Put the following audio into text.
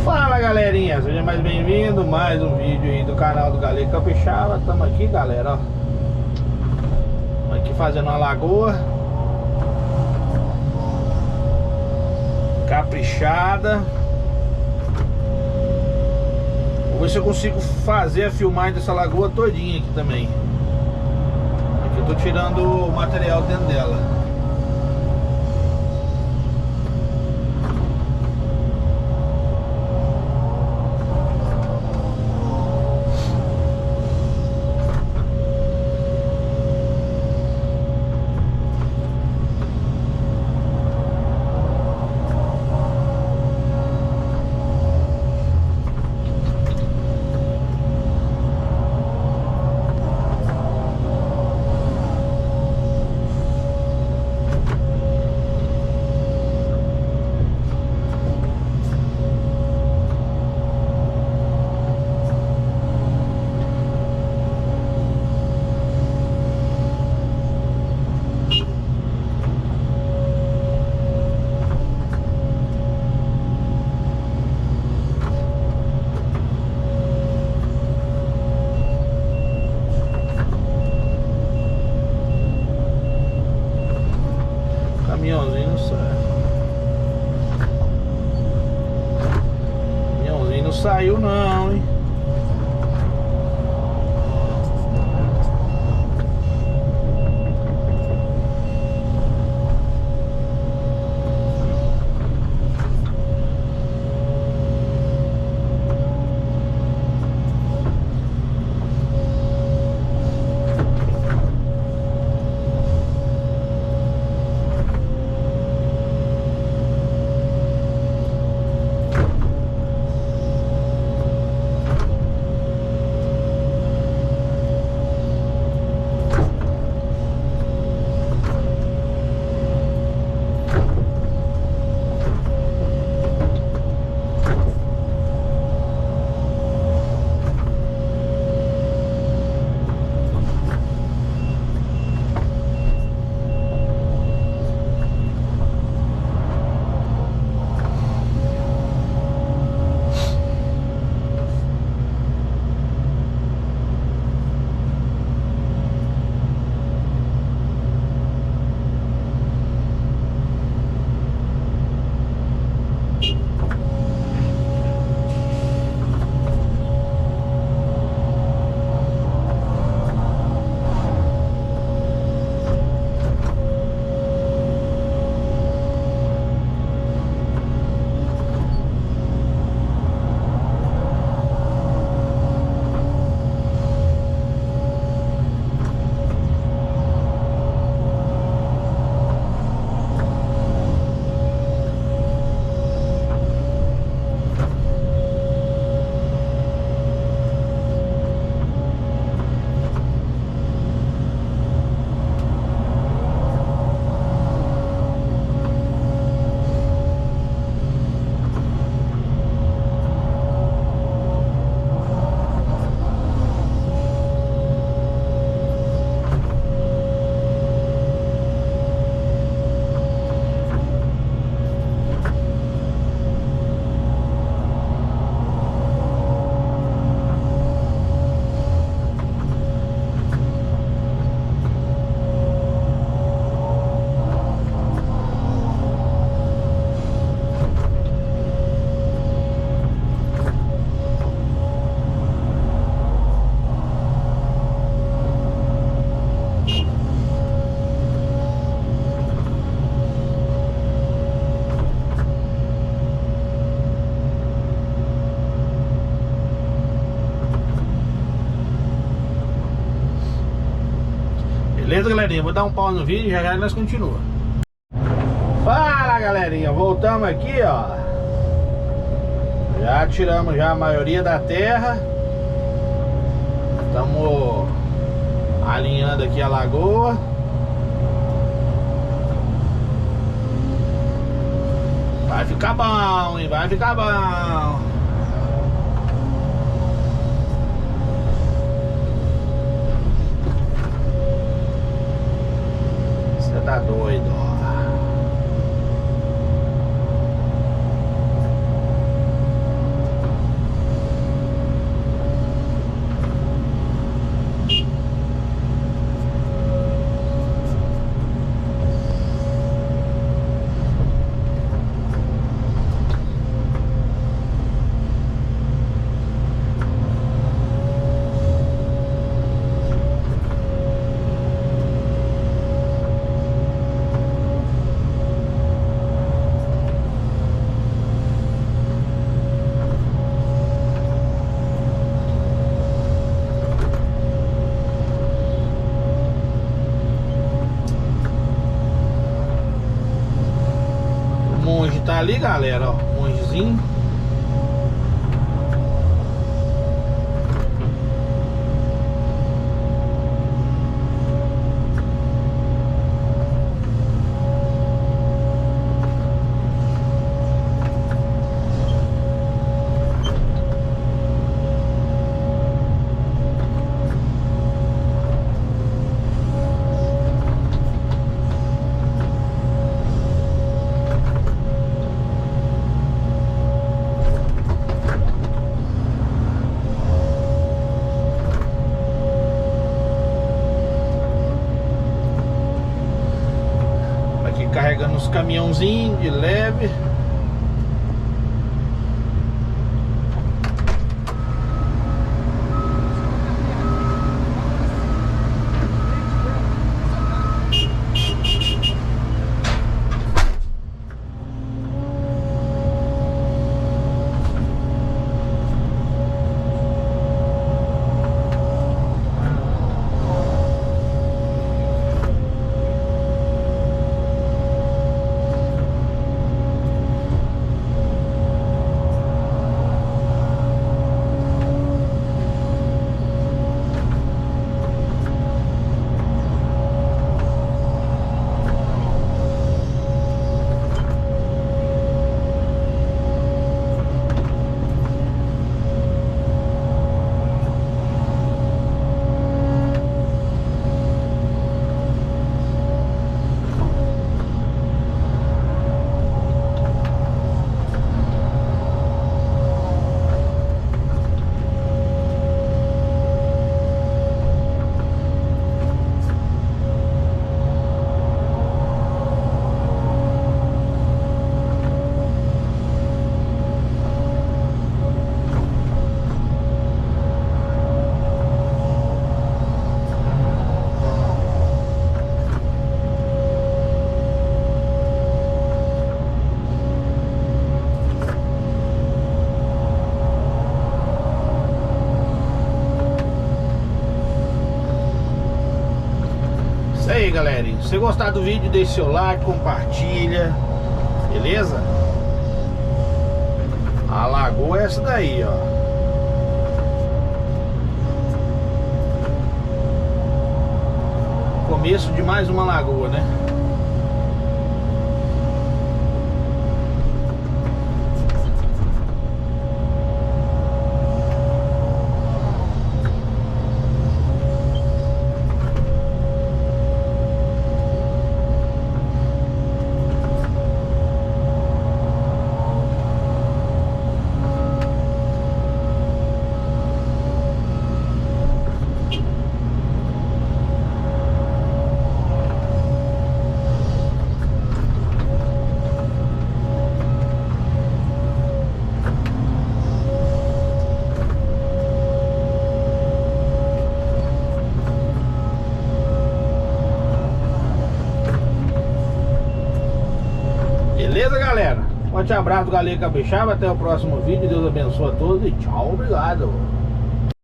Fala galerinha, seja mais bem-vindo, mais um vídeo aí do canal do Galego Capixaba. Estamos aqui, galera, ó. Estamos aqui fazendo uma lagoa caprichada. Vou ver se eu consigo fazer a filmagem dessa lagoa todinha aqui também. Aqui eu tô tirando o material dentro dela. Caminhãozinho não sai. Caminhãozinho não saiu não, hein? Beleza, galerinha? Vou dar um pause no vídeo e já nós continuamos. Fala, galerinha! Voltamos aqui, ó. Já tiramos já a maioria da terra. Estamos alinhando aqui a lagoa. Vai ficar bom, hein? Vai ficar bom. Você tá doido, ó. ali, galera, ó, mongezinho. Carregando os caminhãozinhos de leve. Isso aí, galerinha. Se você gostar do vídeo, deixe seu like, compartilha. Beleza? A lagoa é essa daí, ó. Começo de mais uma lagoa, né? Beleza, galera? Forte abraço do Galego Capixaba. Até o próximo vídeo. Deus abençoe a todos e tchau, obrigado.